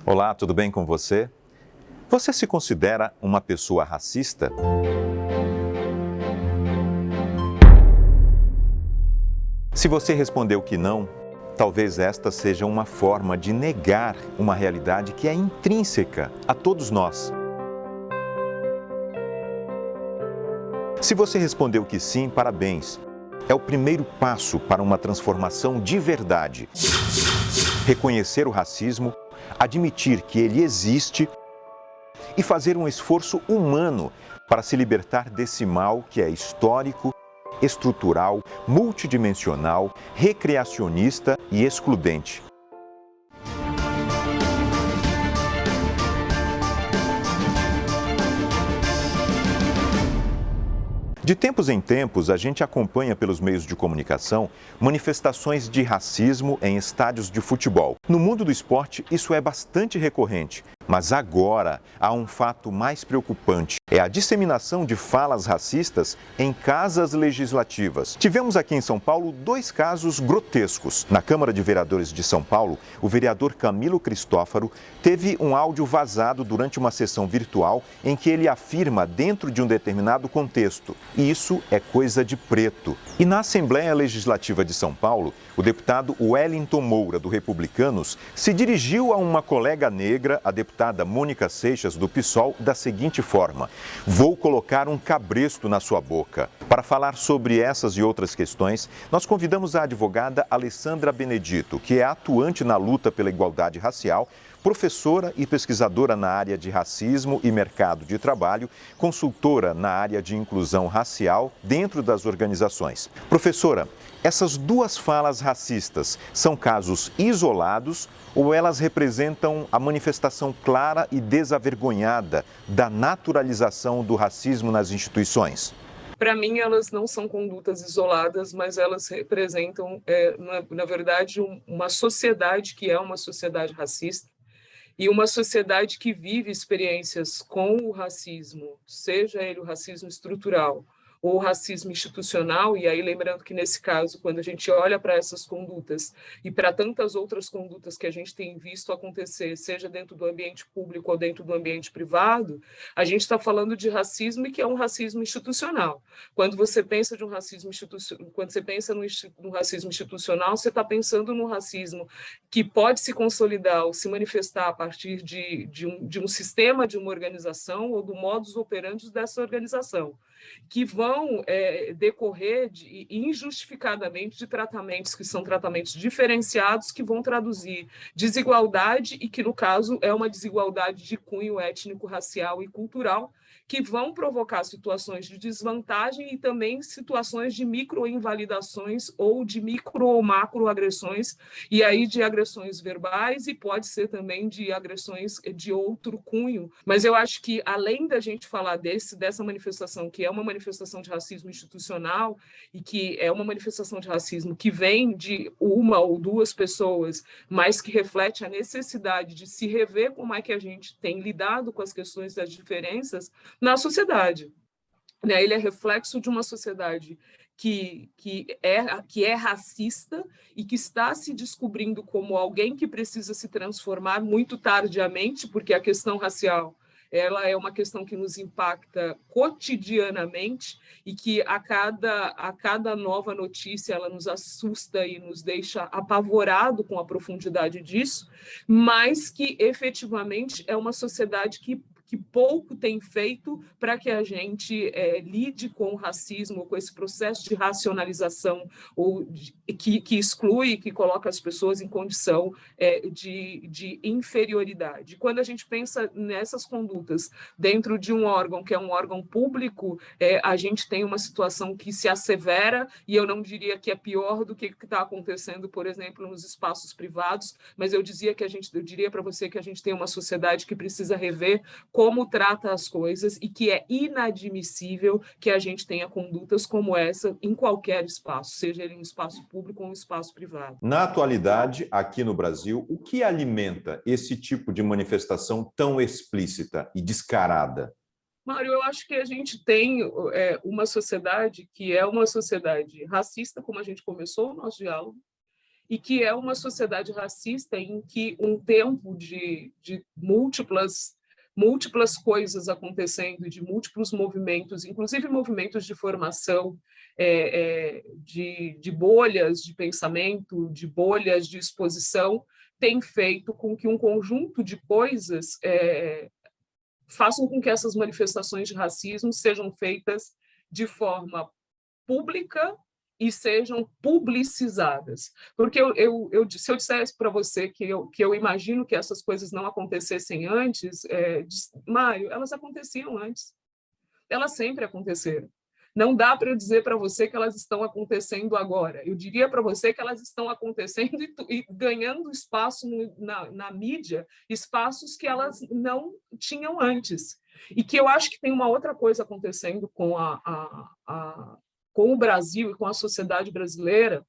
Olá, tudo bem com você? Você se considera uma pessoa racista? Se você respondeu que não, talvez esta seja uma forma de negar uma realidade que é intrínseca a todos nós. Se você respondeu que sim, parabéns. É o primeiro passo para uma transformação de verdade. Reconhecer o racismo, admitir que ele existe e fazer um esforço humano para se libertar desse mal que é histórico, estrutural, multidimensional, recreacionista e excludente. De tempos em tempos, a gente acompanha pelos meios de comunicação manifestações de racismo em estádios de futebol. No mundo do esporte, isso é bastante recorrente. Mas agora há um fato mais preocupante: é a disseminação de falas racistas em casas legislativas. Tivemos aqui em São Paulo dois casos grotescos. Na Câmara de Vereadores de São Paulo, o vereador Camilo Cristófaro teve um áudio vazado durante uma sessão virtual em que ele afirma dentro de um determinado contexto: isso é coisa de preto. E na Assembleia Legislativa de São Paulo, o deputado Wellington Moura, do Republicanos, se dirigiu a uma colega negra, a deputada Mônica Seixas, do PSOL, da seguinte forma: vou colocar um cabresto na sua boca. Para falar sobre essas e outras questões, nós convidamos a advogada Alessandra Benedito, que é atuante na luta pela igualdade racial, professora e pesquisadora na área de racismo e mercado de trabalho, consultora na área de inclusão racial dentro das organizações. Professora, essas duas falas racistas são casos isolados ou elas representam a manifestação clara e desavergonhada da naturalização do racismo nas instituições? Para mim, elas não são condutas isoladas, mas elas representam, na verdade, uma sociedade que é uma sociedade racista e uma sociedade que vive experiências com o racismo, seja ele o racismo estrutural ou o racismo institucional. E aí, lembrando que, nesse caso, quando a gente olha para essas condutas e para tantas outras condutas que a gente tem visto acontecer, seja dentro do ambiente público ou dentro do ambiente privado, a gente está falando de racismo e que é um racismo institucional. Quando você pensa de um racismo quando você pensa no racismo institucional, você está pensando no racismo que pode se consolidar ou se manifestar a partir de um sistema, de uma organização ou do modus operandi dessa organização, que vão decorrer injustificadamente de tratamentos que são tratamentos diferenciados, que vão traduzir desigualdade e que, no caso, é uma desigualdade de cunho étnico, racial e cultural, que vão provocar situações de desvantagem e também situações de microinvalidações ou de micro ou macroagressões, e aí de agressões verbais, e pode ser também de agressões de outro cunho. Mas eu acho que, além da gente falar dessa manifestação, que é uma manifestação de racismo institucional e que é uma manifestação de racismo que vem de uma ou duas pessoas, mas que reflete a necessidade de se rever como é que a gente tem lidado com as questões das diferenças na sociedade. Ele é reflexo de uma sociedade que é racista e que está se descobrindo como alguém que precisa se transformar muito tardiamente, porque a questão racial ela é uma questão que nos impacta cotidianamente e que a cada nova notícia ela nos assusta e nos deixa apavorado com a profundidade disso, mas que efetivamente é uma sociedade que pouco tem feito para que a gente lide com o racismo, com esse processo de racionalização que exclui, que coloca as pessoas em condição de inferioridade. Quando a gente pensa nessas condutas dentro de um órgão que é um órgão público, a gente tem uma situação que se assevera, e eu não diria que é pior do que está acontecendo, por exemplo, nos espaços privados, mas eu diria para você que a gente tem uma sociedade que precisa rever como trata as coisas e que é inadmissível que a gente tenha condutas como essa em qualquer espaço, seja ele um espaço público ou um espaço privado. Na atualidade, aqui no Brasil, o que alimenta esse tipo de manifestação tão explícita e descarada? Mário, eu acho que a gente tem uma sociedade que é uma sociedade racista, como a gente começou o nosso diálogo, e que é uma sociedade racista em que um tempo de múltiplas coisas acontecendo, de múltiplos movimentos, inclusive movimentos de formação, de bolhas de pensamento, de bolhas de exposição, tem feito com que um conjunto de coisas façam com que essas manifestações de racismo sejam feitas de forma pública e sejam publicizadas. Porque se eu dissesse para você que eu imagino que essas coisas não acontecessem antes, Mário, elas aconteciam antes. Elas sempre aconteceram. Não dá para dizer para você que elas estão acontecendo agora. Eu diria para você que elas estão acontecendo e ganhando espaço na mídia, espaços que elas não tinham antes. E que eu acho que tem uma outra coisa acontecendo com com o Brasil e com a sociedade brasileira,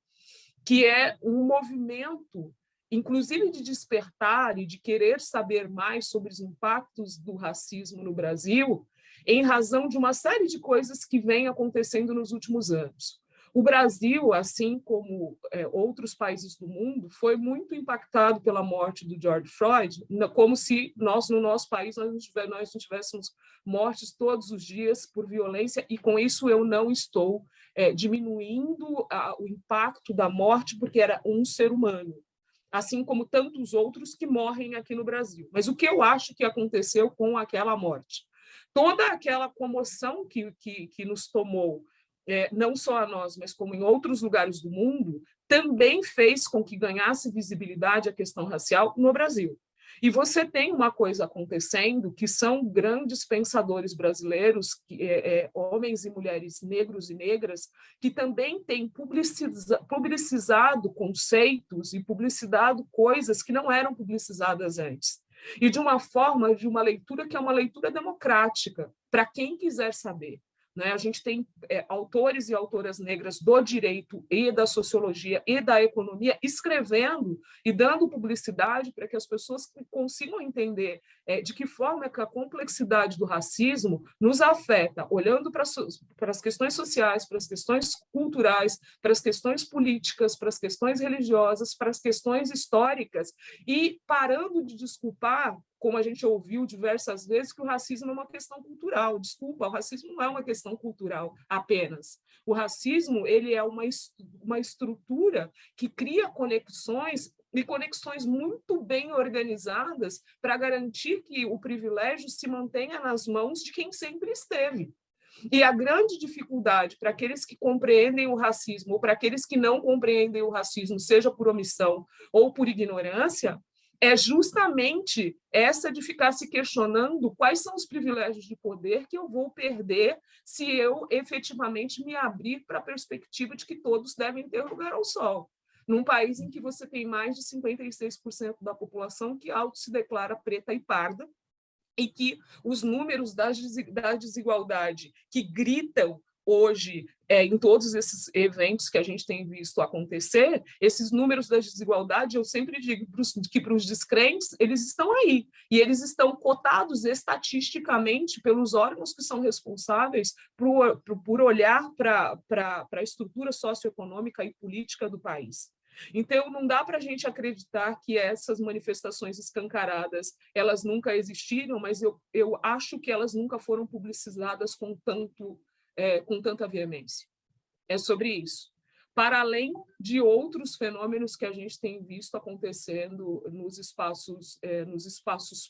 que é um movimento, inclusive de despertar e de querer saber mais sobre os impactos do racismo no Brasil, em razão de uma série de coisas que vêm acontecendo nos últimos anos. O Brasil, assim como outros países do mundo, foi muito impactado pela morte do George Floyd, como se nós, no nosso país, nós não tivéssemos mortes todos os dias por violência, e com isso eu não estou diminuindo o impacto da morte, porque era um ser humano, assim como tantos outros que morrem aqui no Brasil. Mas o que eu acho que aconteceu com aquela morte? Toda aquela comoção que nos tomou, não só a nós, mas como em outros lugares do mundo, também fez com que ganhasse visibilidade a questão racial no Brasil. E você tem uma coisa acontecendo, que são grandes pensadores brasileiros, homens e mulheres negros e negras, que também têm publicizado conceitos e publicizado coisas que não eram publicizadas antes. E de uma forma, de uma leitura que é uma leitura democrática, para quem quiser saber. Né? A gente tem autores e autoras negras do direito e da sociologia e da economia escrevendo e dando publicidade para que as pessoas consigam entender de que forma que a complexidade do racismo nos afeta, olhando para as questões sociais, para as questões culturais, para as questões políticas, para as questões religiosas, para as questões históricas, e parando de desculpar, como a gente ouviu diversas vezes, que o racismo é uma questão cultural. Desculpa, o racismo não é uma questão cultural apenas. O racismo ele é uma estrutura que cria conexões, e conexões muito bem organizadas para garantir que o privilégio se mantenha nas mãos de quem sempre esteve. E a grande dificuldade para aqueles que compreendem o racismo ou para aqueles que não compreendem o racismo, seja por omissão ou por ignorância, é justamente essa de ficar se questionando quais são os privilégios de poder que eu vou perder se eu efetivamente me abrir para a perspectiva de que todos devem ter lugar ao sol. Num país em que você tem mais de 56% da população que se declara preta e parda, e que os números da desigualdade que gritam hoje, em todos esses eventos que a gente tem visto acontecer, esses números da desigualdade, eu sempre digo que para os descrentes, eles estão aí, e eles estão cotados estatisticamente pelos órgãos que são responsáveis por olhar para a estrutura socioeconômica e política do país. Então, não dá para a gente acreditar que essas manifestações escancaradas, elas nunca existiram, mas eu acho que elas nunca foram publicizadas com tanta veemência. É sobre isso. Para além de outros fenômenos que a gente tem visto acontecendo nos espaços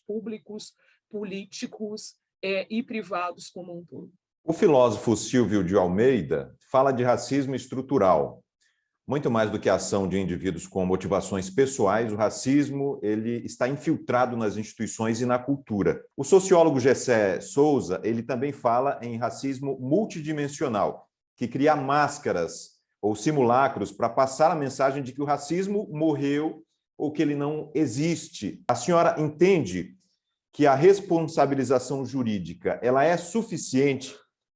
públicos, políticos e privados como um todo. O filósofo Silvio de Almeida fala de racismo estrutural. Muito mais do que a ação de indivíduos com motivações pessoais, o racismo ele está infiltrado nas instituições e na cultura. O sociólogo Gessé Souza ele também fala em racismo multidimensional, que cria máscaras ou simulacros para passar a mensagem de que o racismo morreu ou que ele não existe. A senhora entende que a responsabilização jurídica ela é suficiente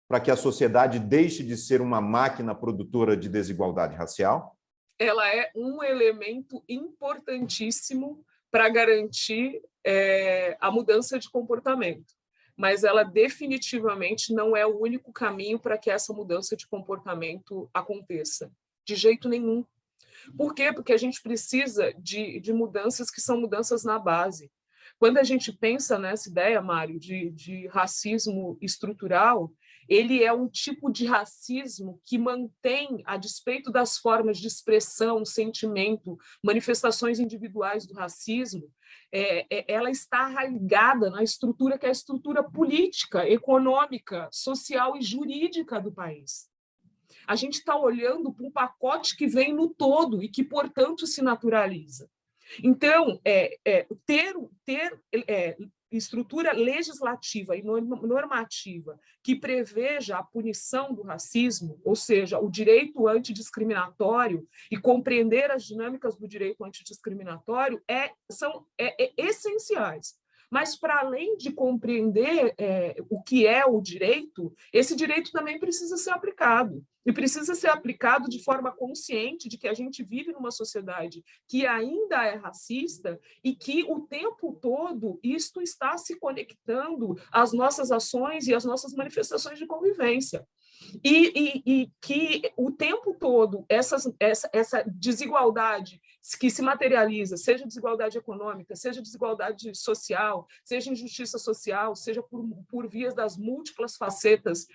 para que a sociedade deixe de ser uma máquina produtora de desigualdade racial? Ela é um elemento importantíssimo para garantir a mudança de comportamento, mas ela definitivamente não é o único caminho para que essa mudança de comportamento aconteça, de jeito nenhum. Por quê? Porque a gente precisa de mudanças que são mudanças na base. Quando a gente pensa nessa ideia, Mário, de racismo estrutural, ele é um tipo de racismo que mantém, a despeito das formas de expressão, sentimento, manifestações individuais do racismo, ela está arraigada na estrutura que é a estrutura política, econômica, social e jurídica do país. A gente está olhando para um pacote que vem no todo e que, portanto, se naturaliza. Então, ter estrutura legislativa e normativa que preveja a punição do racismo, ou seja, o direito antidiscriminatório e compreender as dinâmicas do direito antidiscriminatório são essenciais. Mas, para além de compreender o que é o direito, esse direito também precisa ser aplicado. E precisa ser aplicado de forma consciente de que a gente vive numa sociedade que ainda é racista e que o tempo todo isto está se conectando às nossas ações e às nossas manifestações de convivência. E que o tempo todo essa desigualdade que se materializa, seja desigualdade econômica, seja desigualdade social, seja injustiça social, seja por vias das múltiplas facetas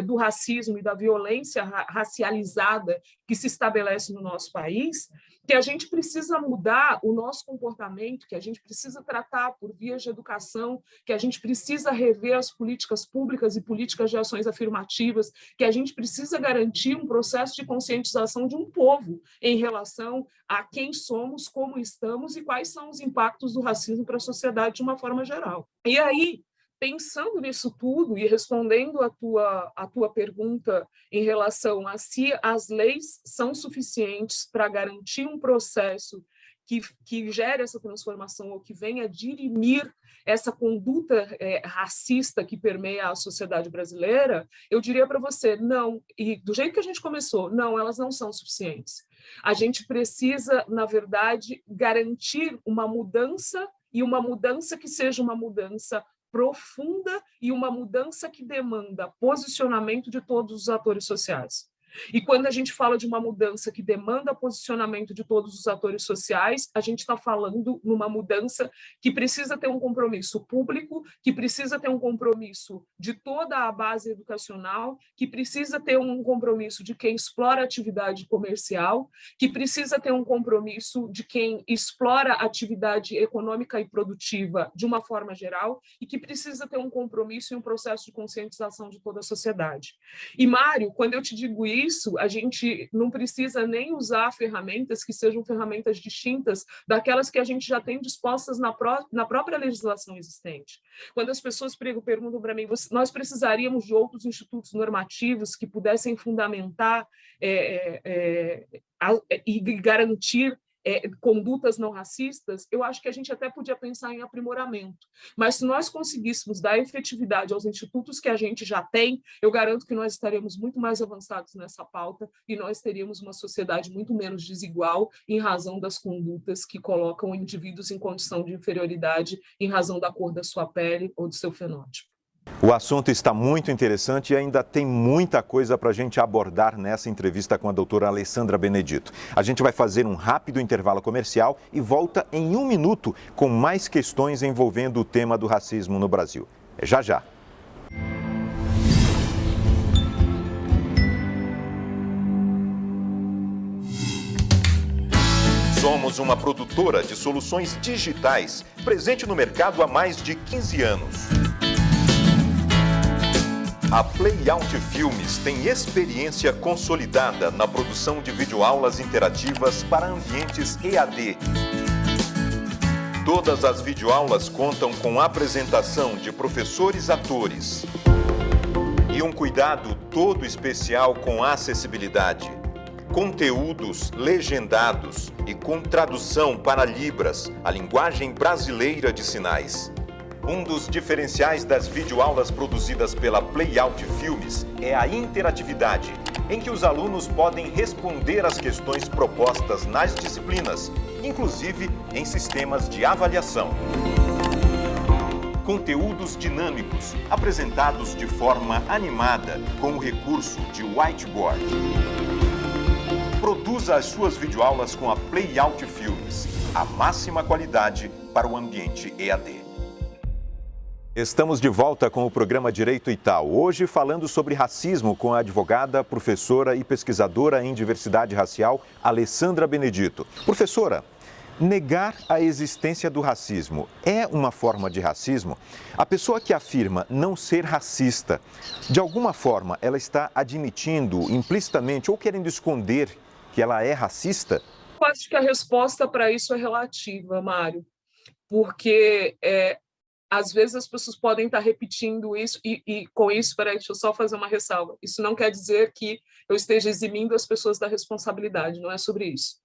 do racismo e da violência racializada que se estabelece no nosso país, que a gente precisa mudar o nosso comportamento, que a gente precisa tratar por vias de educação, que a gente precisa rever as políticas públicas e políticas de ações afirmativas, que a gente precisa garantir um processo de conscientização de um povo em relação a quem somos, como estamos e quais são os impactos do racismo para a sociedade de uma forma geral. E aí, pensando nisso tudo e respondendo a tua pergunta em relação a se as leis são suficientes para garantir um processo que gere essa transformação ou que venha dirimir essa conduta racista que permeia a sociedade brasileira, eu diria para você, não, e do jeito que a gente começou, não, elas não são suficientes. A gente precisa, na verdade, garantir uma mudança, e uma mudança que seja uma mudança profunda e uma mudança que demanda posicionamento de todos os atores sociais. E quando a gente fala de uma mudança que demanda posicionamento de todos os atores sociais, a gente está falando numa mudança que precisa ter um compromisso público, que precisa ter um compromisso de toda a base educacional, que precisa ter um compromisso de quem explora a atividade comercial, que precisa ter um compromisso de quem explora a atividade econômica e produtiva de uma forma geral, e que precisa ter um compromisso e um processo de conscientização de toda a sociedade. E, Mário, quando eu te digo isso, a gente não precisa nem usar ferramentas que sejam ferramentas distintas daquelas que a gente já tem dispostas na própria legislação existente. Quando as pessoas perguntam para mim, nós precisaríamos de outros institutos normativos que pudessem fundamentar e garantir condutas não racistas, eu acho que a gente até podia pensar em aprimoramento. Mas se nós conseguíssemos dar efetividade aos institutos que a gente já tem, eu garanto que nós estaremos muito mais avançados nessa pauta e nós teríamos uma sociedade muito menos desigual em razão das condutas que colocam indivíduos em condição de inferioridade em razão da cor da sua pele ou do seu fenótipo. O assunto está muito interessante e ainda tem muita coisa para a gente abordar nessa entrevista com a doutora Alessandra Benedito. A gente vai fazer um rápido intervalo comercial e volta em 1 minuto com mais questões envolvendo o tema do racismo no Brasil. É já já. Somos uma produtora de soluções digitais, presente no mercado há mais de 15 anos. A Playout Filmes tem experiência consolidada na produção de videoaulas interativas para ambientes EAD. Todas as videoaulas contam com apresentação de professores-atores e um cuidado todo especial com a acessibilidade. Conteúdos legendados e com tradução para Libras, a linguagem brasileira de sinais. Um dos diferenciais das videoaulas produzidas pela Playout Filmes é a interatividade, em que os alunos podem responder às questões propostas nas disciplinas, inclusive em sistemas de avaliação. Conteúdos dinâmicos, apresentados de forma animada, com o recurso de whiteboard. Produza as suas videoaulas com a Playout Filmes, a máxima qualidade para o ambiente EAD. Estamos de volta com o programa Direito e Tal, hoje falando sobre racismo com a advogada, professora e pesquisadora em diversidade racial, Alessandra Benedito. Professora, negar a existência do racismo é uma forma de racismo? A pessoa que afirma não ser racista, de alguma forma, ela está admitindo implicitamente ou querendo esconder que ela é racista? Eu acho que a resposta para isso é relativa, Mário, porque às vezes as pessoas podem estar repetindo isso e com isso, peraí, deixa eu só fazer uma ressalva. Isso não quer dizer que eu esteja eximindo as pessoas da responsabilidade, não é sobre isso.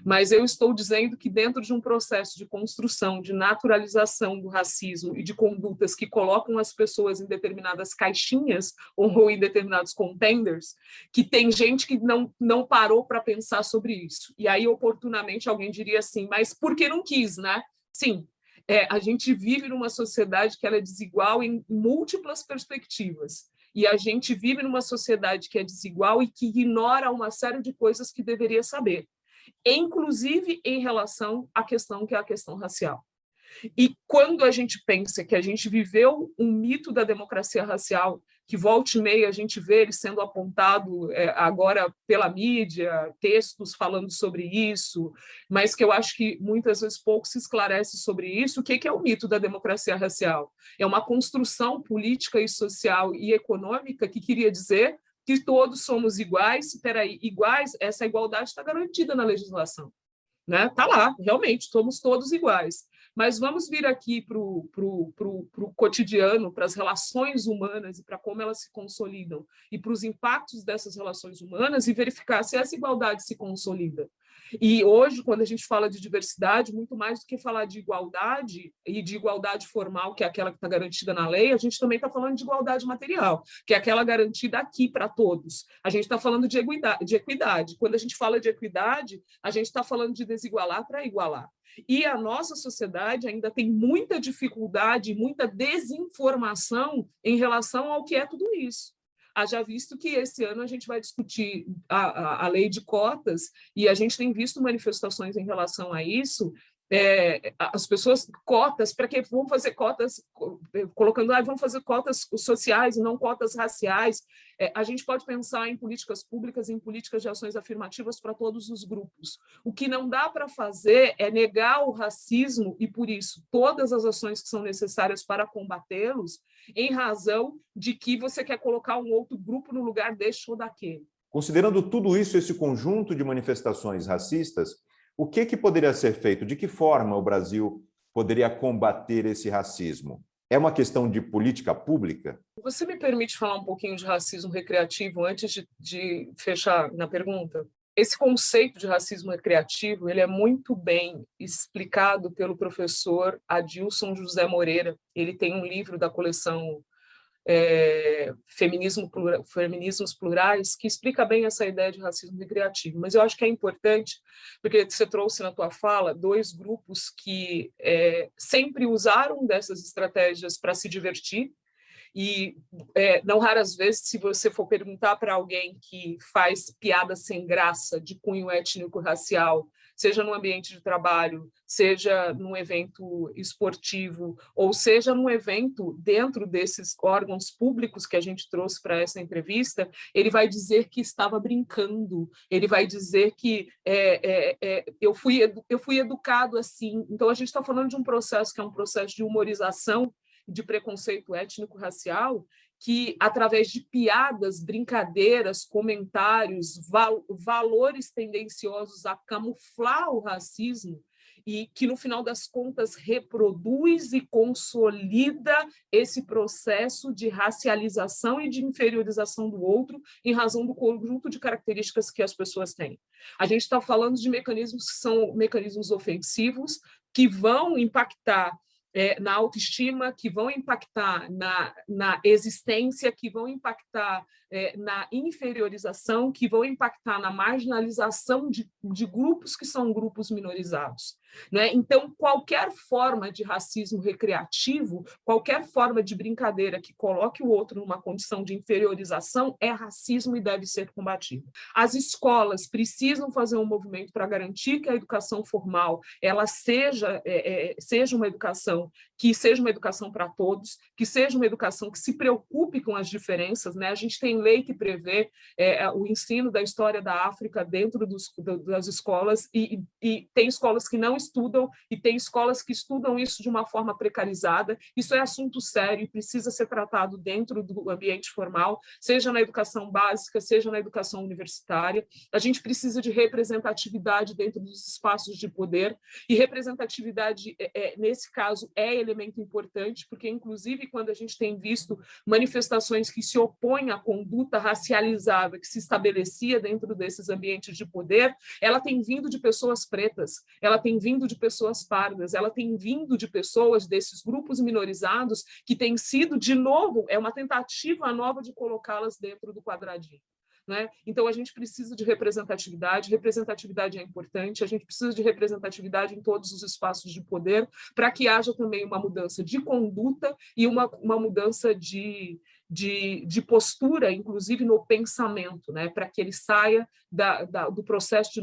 Mas eu estou dizendo que dentro de um processo de construção, de naturalização do racismo e de condutas que colocam as pessoas em determinadas caixinhas ou em determinados contenders, que tem gente que não parou para pensar sobre isso. E aí, oportunamente, alguém diria assim, mas por que não quis, né? Sim, a gente vive numa sociedade que ela é desigual em múltiplas perspectivas. E a gente vive numa sociedade que é desigual e que ignora uma série de coisas que deveria saber, inclusive em relação à questão que é a questão racial. E quando a gente pensa que a gente viveu um mito da democracia racial, que volta e meia a gente vê ele sendo apontado agora pela mídia, textos falando sobre isso, mas que eu acho que muitas vezes pouco se esclarece sobre isso. O que é o mito da democracia racial? É uma construção política e social e econômica que queria dizer que todos somos iguais. Peraí, iguais, essa igualdade está garantida na legislação, né? Está lá, realmente, somos todos iguais. Mas vamos vir aqui para o cotidiano, para as relações humanas e para como elas se consolidam e para os impactos dessas relações humanas e verificar se essa igualdade se consolida. E hoje, quando a gente fala de diversidade, muito mais do que falar de igualdade e de igualdade formal, que é aquela que está garantida na lei, a gente também está falando de igualdade material, que é aquela garantida aqui para todos. A gente está falando de equidade. Quando a gente fala de equidade, a gente está falando de desigualar para igualar. E a nossa sociedade ainda tem muita dificuldade, muita desinformação em relação ao que é tudo isso. Haja visto que esse ano a gente vai discutir a lei de cotas e a gente tem visto manifestações em relação a isso. As pessoas, cotas, para que vão fazer cotas, colocando, vão fazer cotas sociais e não cotas raciais. A gente pode pensar em políticas públicas, em políticas de ações afirmativas para todos os grupos. O que não dá para fazer é negar o racismo e, por isso, todas as ações que são necessárias para combatê-los, em razão de que você quer colocar um outro grupo no lugar deste ou daquele. Considerando tudo isso, esse conjunto de manifestações racistas, o que poderia ser feito? De que forma o Brasil poderia combater esse racismo? É uma questão de política pública? Você me permite falar um pouquinho de racismo recreativo antes de fechar na pergunta? Esse conceito de racismo recreativo ele é muito bem explicado pelo professor Adilson José Moreira. Ele tem um livro da coleção Feminismos Plurais, que explica bem essa ideia de racismo recreativo. Mas eu acho que é importante, porque você trouxe na tua fala dois grupos que sempre usaram dessas estratégias para se divertir, e não raras vezes, se você for perguntar para alguém que faz piada sem graça de cunho étnico-racial, seja no ambiente de trabalho, seja num evento esportivo, ou seja num evento dentro desses órgãos públicos que a gente trouxe para essa entrevista, ele vai dizer que estava brincando, ele vai dizer que eu fui educado assim. Então, a gente está falando de um processo que é um processo de humorização, de preconceito étnico-racial, que, através de piadas, brincadeiras, comentários, valores tendenciosos a camuflar o racismo, e que, no final das contas, reproduz e consolida esse processo de racialização e de inferiorização do outro em razão do conjunto de características que as pessoas têm. A gente está falando de mecanismos que são mecanismos ofensivos, que vão impactar na autoestima, que vão impactar na existência, que vão impactar na inferiorização, que vão impactar na marginalização de grupos que são grupos minorizados. né? Então, qualquer forma de racismo recreativo, qualquer forma de brincadeira que coloque o outro numa condição de inferiorização é racismo e deve ser combatido. As escolas precisam fazer um movimento para garantir que a educação formal ela seja uma educação que seja uma educação para todos, que seja uma educação que se preocupe com as diferenças, né? A gente tem lei que prevê o ensino da história da África dentro das escolas e tem escolas que não estudam e tem escolas que estudam isso de uma forma precarizada. Isso é assunto sério e precisa ser tratado dentro do ambiente formal, seja na educação básica, seja na educação universitária. A gente precisa de representatividade dentro dos espaços de poder e representatividade, nesse caso, é elemento importante, porque, inclusive, quando a gente tem visto manifestações que se opõem à conduta racializada que se estabelecia dentro desses ambientes de poder, ela tem vindo de pessoas pretas, ela tem vindo de pessoas pardas, ela tem vindo de pessoas desses grupos minorizados que tem sido, de novo, uma tentativa nova de colocá-las dentro do quadradinho. Né? Então, a gente precisa de representatividade é importante, a gente precisa de representatividade em todos os espaços de poder, para que haja também uma mudança de conduta e uma mudança de postura, inclusive no pensamento, né? Para que ele saia do processo de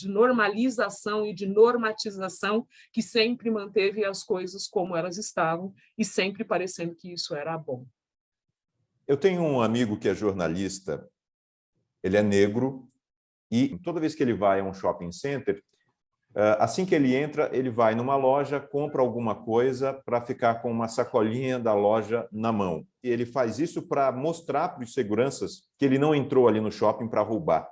normalização e de normatização que sempre manteve as coisas como elas estavam e sempre parecendo que isso era bom. Eu tenho um amigo que é jornalista, ele é negro, e toda vez que ele vai a um shopping center, assim que ele entra, ele vai numa loja, compra alguma coisa para ficar com uma sacolinha da loja na mão. E ele faz isso para mostrar para os seguranças que ele não entrou ali no shopping para roubar.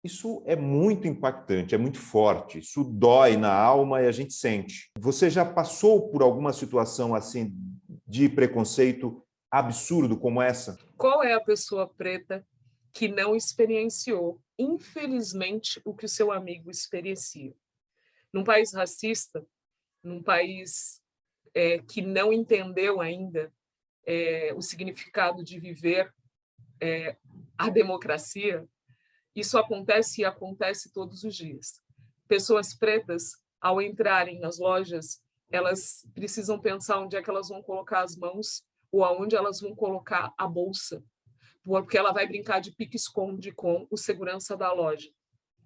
Isso é muito impactante, é muito forte, isso dói na alma e a gente sente. Você já passou por alguma situação assim de preconceito absurdo como essa? Qual é a pessoa preta que não experienciou, infelizmente, o que o seu amigo experiencia? Num país racista, num país que não entendeu ainda o significado de viver a democracia, isso acontece e acontece todos os dias. Pessoas pretas, ao entrarem nas lojas, elas precisam pensar onde é que elas vão colocar as mãos ou aonde elas vão colocar a bolsa, porque ela vai brincar de pique-esconde com o segurança da loja.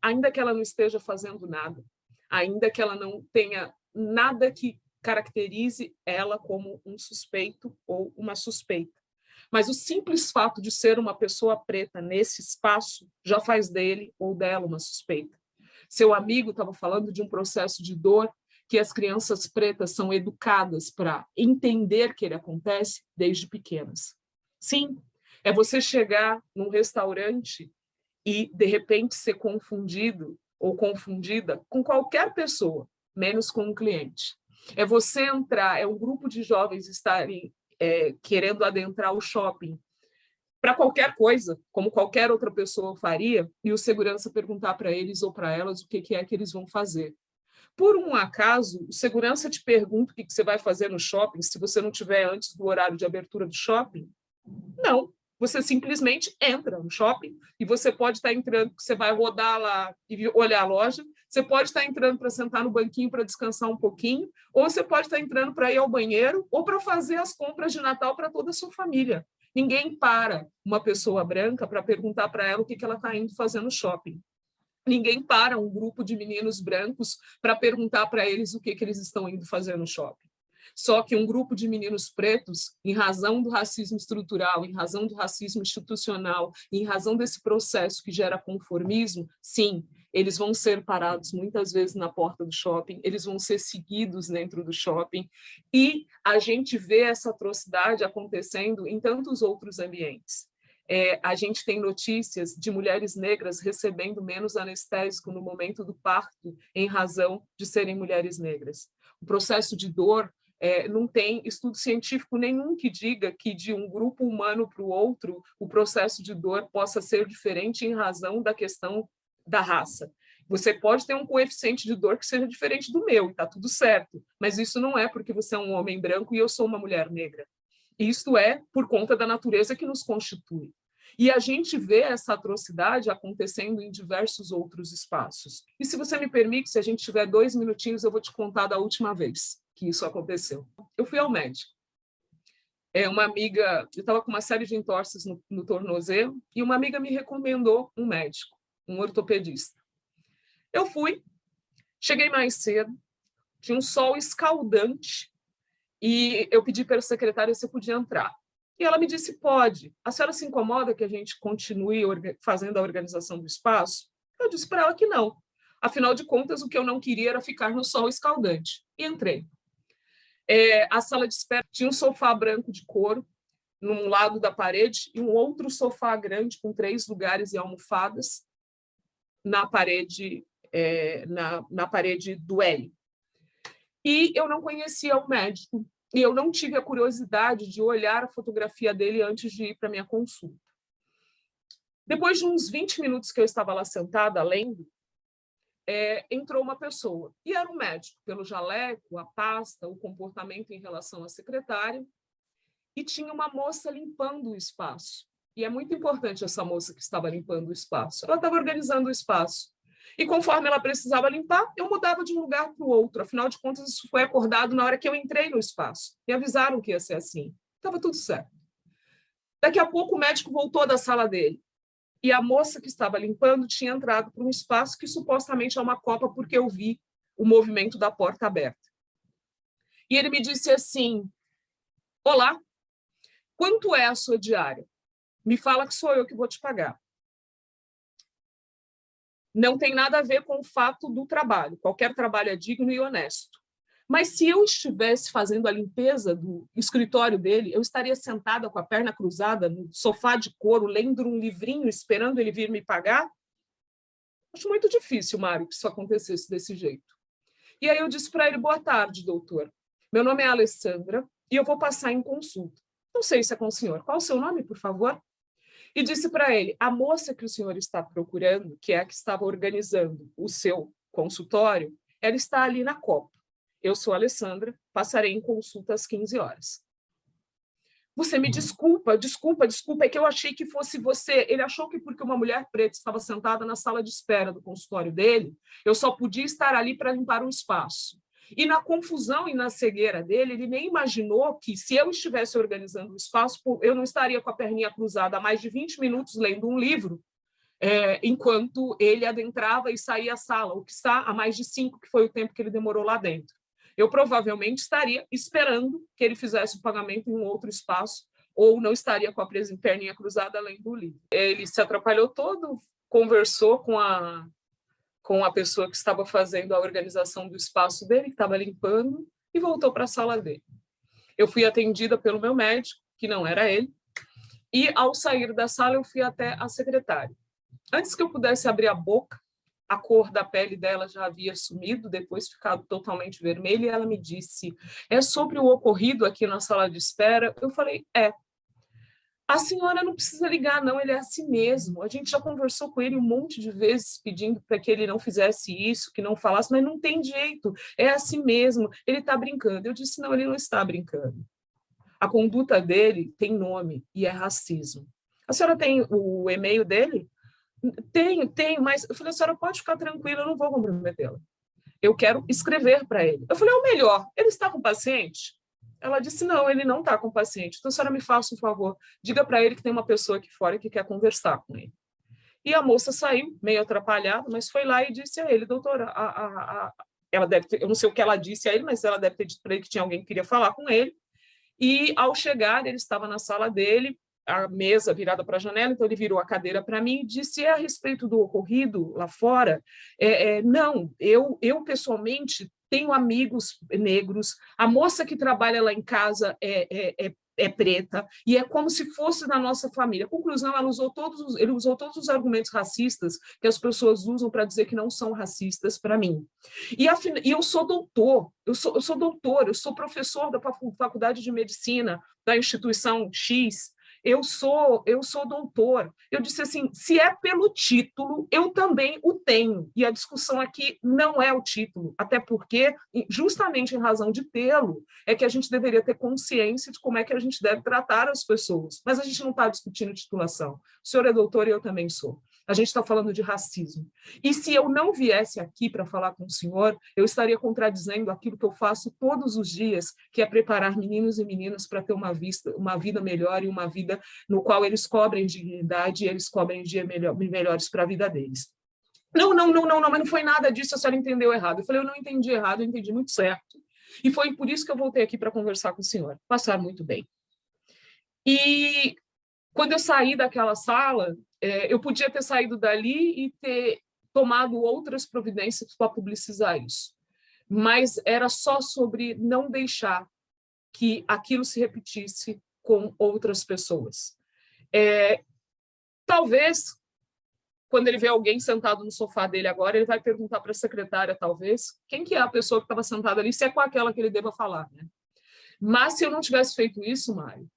Ainda que ela não esteja fazendo nada, ainda que ela não tenha nada que caracterize ela como um suspeito ou uma suspeita. Mas o simples fato de ser uma pessoa preta nesse espaço já faz dele ou dela uma suspeita. Seu amigo estava falando de um processo de dor que as crianças pretas são educadas para entender que ele acontece desde pequenas. Sim, é você chegar num restaurante e, de repente, ser confundido ou confundida com qualquer pessoa, menos com um cliente. É você entrar, é um grupo de jovens estarem querendo adentrar o shopping para qualquer coisa, como qualquer outra pessoa faria, e o segurança perguntar para eles ou para elas o que é que eles vão fazer. Por um acaso, o segurança te pergunta o que você vai fazer no shopping se você não tiver antes do horário de abertura do shopping? Não. Você simplesmente entra no shopping e você pode estar entrando, você vai rodar lá e olhar a loja, você pode estar entrando para sentar no banquinho para descansar um pouquinho, ou você pode estar entrando para ir ao banheiro ou para fazer as compras de Natal para toda a sua família. Ninguém para uma pessoa branca para perguntar para ela o que ela está indo fazer no shopping. Ninguém para um grupo de meninos brancos para perguntar para eles o que eles estão indo fazer no shopping. Só que um grupo de meninos pretos, em razão do racismo estrutural, em razão do racismo institucional, em razão desse processo que gera conformismo, sim, eles vão ser parados muitas vezes na porta do shopping, eles vão ser seguidos dentro do shopping, e a gente vê essa atrocidade acontecendo em tantos outros ambientes. A gente tem notícias de mulheres negras recebendo menos anestésico no momento do parto em razão de serem mulheres negras. O processo de dor não tem estudo científico nenhum que diga que de um grupo humano para o outro o processo de dor possa ser diferente em razão da questão da raça. Você pode ter um coeficiente de dor que seja diferente do meu, e está tudo certo, mas isso não é porque você é um homem branco e eu sou uma mulher negra. Isto é por conta da natureza que nos constitui. E a gente vê essa atrocidade acontecendo em diversos outros espaços. E se você me permite, se a gente tiver 2 minutinhos, eu vou te contar da última vez que isso aconteceu. Eu fui ao médico. Uma amiga, eu estava com uma série de entorses no tornozelo, e uma amiga me recomendou um médico, um ortopedista. Eu fui, cheguei mais cedo, tinha um sol escaldante, e eu pedi para a secretária se eu podia entrar. E ela me disse, pode. A senhora se incomoda que a gente continue fazendo a organização do espaço? Eu disse para ela que não. Afinal de contas, o que eu não queria era ficar no sol escaldante. E entrei. A sala de espera tinha um sofá branco de couro num lado da parede e um outro sofá grande com 3 lugares e almofadas na parede, na parede do L. E eu não conhecia o médico. E eu não tive a curiosidade de olhar a fotografia dele antes de ir para a minha consulta. Depois de uns 20 minutos que eu estava lá sentada, lendo, entrou uma pessoa. E era um médico, pelo jaleco, a pasta, o comportamento em relação à secretária. E tinha uma moça limpando o espaço. E é muito importante essa moça que estava limpando o espaço. Ela estava organizando o espaço. E conforme ela precisava limpar, eu mudava de um lugar para o outro. Afinal de contas, isso foi acordado na hora que eu entrei no espaço. Me avisaram que ia ser assim. Estava tudo certo. Daqui a pouco, o médico voltou da sala dele. E a moça que estava limpando tinha entrado para um espaço que supostamente é uma copa, porque eu vi o movimento da porta aberta. E ele me disse assim, olá, quanto é a sua diária? Me fala que sou eu que vou te pagar. Não tem nada a ver com o fato do trabalho. Qualquer trabalho é digno e honesto. Mas se eu estivesse fazendo a limpeza do escritório dele, eu estaria sentada com a perna cruzada no sofá de couro, lendo um livrinho, esperando ele vir me pagar? Acho muito difícil, Mário, que isso acontecesse desse jeito. E aí eu disse para ele, boa tarde, doutor. Meu nome é Alessandra e eu vou passar em consulta. Não sei se é com o senhor. Qual o seu nome, por favor? E disse para ele, a moça que o senhor está procurando, que é a que estava organizando o seu consultório, ela está ali na copa. Eu sou a Alessandra, passarei em consulta às 15 horas. Você me desculpa, é que eu achei que fosse você. Ele achou que porque uma mulher preta estava sentada na sala de espera do consultório dele, eu só podia estar ali para limpar um espaço. E na confusão e na cegueira dele, ele nem imaginou que, se eu estivesse organizando o espaço, eu não estaria com a perninha cruzada há mais de 20 minutos lendo um livro, enquanto ele adentrava e saía da sala, o que está há mais de 5, que foi o tempo que ele demorou lá dentro. Eu provavelmente estaria esperando que ele fizesse o pagamento em um outro espaço, ou não estaria com a perninha cruzada lendo o livro. Ele se atrapalhou todo, conversou com a pessoa que estava fazendo a organização do espaço dele, que estava limpando, e voltou para a sala dele. Eu fui atendida pelo meu médico, que não era ele, e, ao sair da sala, eu fui até a secretária. Antes que eu pudesse abrir a boca, a cor da pele dela já havia sumido, depois ficado totalmente vermelha, e ela me disse, é sobre o ocorrido aqui na sala de espera? Eu falei, a senhora não precisa ligar, não, ele é assim mesmo. A gente já conversou com ele um monte de vezes pedindo para que ele não fizesse isso, que não falasse, mas não tem jeito, é assim mesmo, ele está brincando. Eu disse, não, ele não está brincando. A conduta dele tem nome e é racismo. A senhora tem o e-mail dele? Tenho, mas eu falei, a senhora pode ficar tranquila, eu não vou comprometê-la. Eu quero escrever para ele. Eu falei, o melhor, ele está com paciente? Ela disse, não, ele não está com paciente. Então, a senhora me faça um favor, diga para ele que tem uma pessoa aqui fora que quer conversar com ele. E a moça saiu, meio atrapalhada, mas foi lá e disse a ele, doutora, ela deve ter, eu não sei o que ela disse a ele, mas ela deve ter dito para ele que tinha alguém que queria falar com ele. E, ao chegar, ele estava na sala dele, a mesa virada para a janela, então ele virou a cadeira para mim e disse, a respeito do ocorrido lá fora? Não, eu pessoalmente tenho amigos negros, a moça que trabalha lá em casa é preta, e é como se fosse da nossa família. Conclusão, ele usou todos os argumentos racistas que as pessoas usam para dizer que não são racistas para mim. E eu sou doutor, eu sou professor da Faculdade de Medicina da instituição X, eu sou doutor. Eu disse assim, se é pelo título, eu também o tenho. E a discussão aqui não é o título, até porque, justamente em razão de tê-lo, é que a gente deveria ter consciência de como é que a gente deve tratar as pessoas. Mas a gente não está discutindo titulação. O senhor é doutor e eu também sou. A gente está falando de racismo. E se eu não viesse aqui para falar com o senhor, eu estaria contradizendo aquilo que eu faço todos os dias, que é preparar meninos e meninas para ter uma vida melhor e uma vida no qual eles cobrem dignidade e eles cobrem dias melhores para a vida deles. Não, mas não foi nada disso, a senhora entendeu errado. Eu falei, eu não entendi errado, eu entendi muito certo. E foi por isso que eu voltei aqui para conversar com o senhor. Passar muito bem. E quando eu saí daquela sala, eu podia ter saído dali e ter tomado outras providências para publicizar isso. Mas era só sobre não deixar que aquilo se repetisse com outras pessoas. Talvez, quando ele vê alguém sentado no sofá dele agora, ele vai perguntar para a secretária, talvez, quem que é a pessoa que estava sentada ali, se é com aquela que ele deva falar, né? Mas se eu não tivesse feito isso, Mário,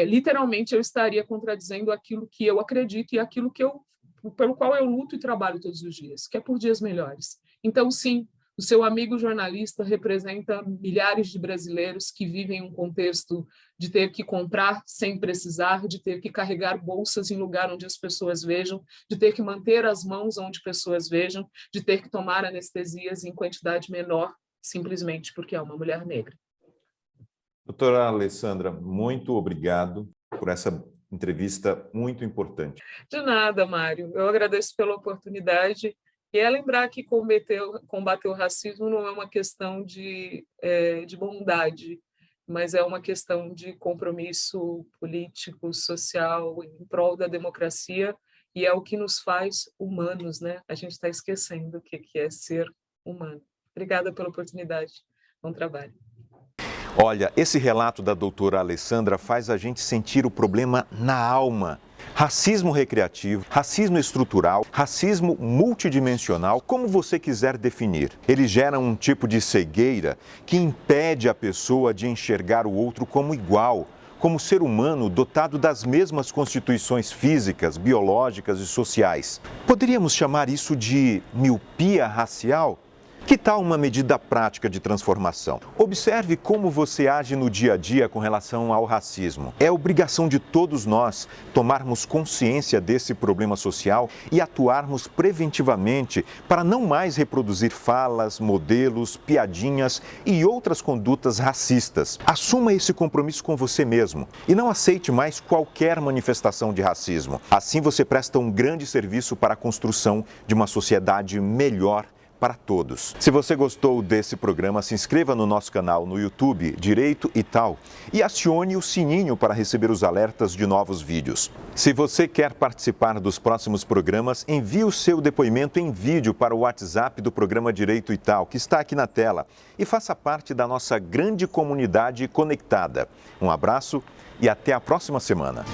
literalmente eu estaria contradizendo aquilo que eu acredito e aquilo pelo qual eu luto e trabalho todos os dias, que é por dias melhores. Então, sim, o seu amigo jornalista representa milhares de brasileiros que vivem um contexto de ter que comprar sem precisar, de ter que carregar bolsas em lugar onde as pessoas vejam, de ter que manter as mãos onde pessoas vejam, de ter que tomar anestesias em quantidade menor, simplesmente porque é uma mulher negra. Doutora Alessandra, muito obrigado por essa entrevista muito importante. De nada, Mário. Eu agradeço pela oportunidade. E é lembrar que combater o racismo não é uma questão de bondade, mas é uma questão de compromisso político, social, em prol da democracia, e é o que nos faz humanos, né? A gente está esquecendo o que é ser humano. Obrigada pela oportunidade. Bom trabalho. Olha, esse relato da doutora Alessandra faz a gente sentir o problema na alma. Racismo recreativo, racismo estrutural, racismo multidimensional, como você quiser definir. Ele gera um tipo de cegueira que impede a pessoa de enxergar o outro como igual, como ser humano dotado das mesmas constituições físicas, biológicas e sociais. Poderíamos chamar isso de miopia racial? Que tal uma medida prática de transformação? Observe como você age no dia a dia com relação ao racismo. É obrigação de todos nós tomarmos consciência desse problema social e atuarmos preventivamente para não mais reproduzir falas, modelos, piadinhas e outras condutas racistas. Assuma esse compromisso com você mesmo e não aceite mais qualquer manifestação de racismo. Assim você presta um grande serviço para a construção de uma sociedade melhor para todos. Se você gostou desse programa, se inscreva no nosso canal no YouTube, Direito e Tal, e acione o sininho para receber os alertas de novos vídeos. Se você quer participar dos próximos programas, envie o seu depoimento em vídeo para o WhatsApp do programa Direito e Tal, que está aqui na tela, e faça parte da nossa grande comunidade conectada. Um abraço e até a próxima semana.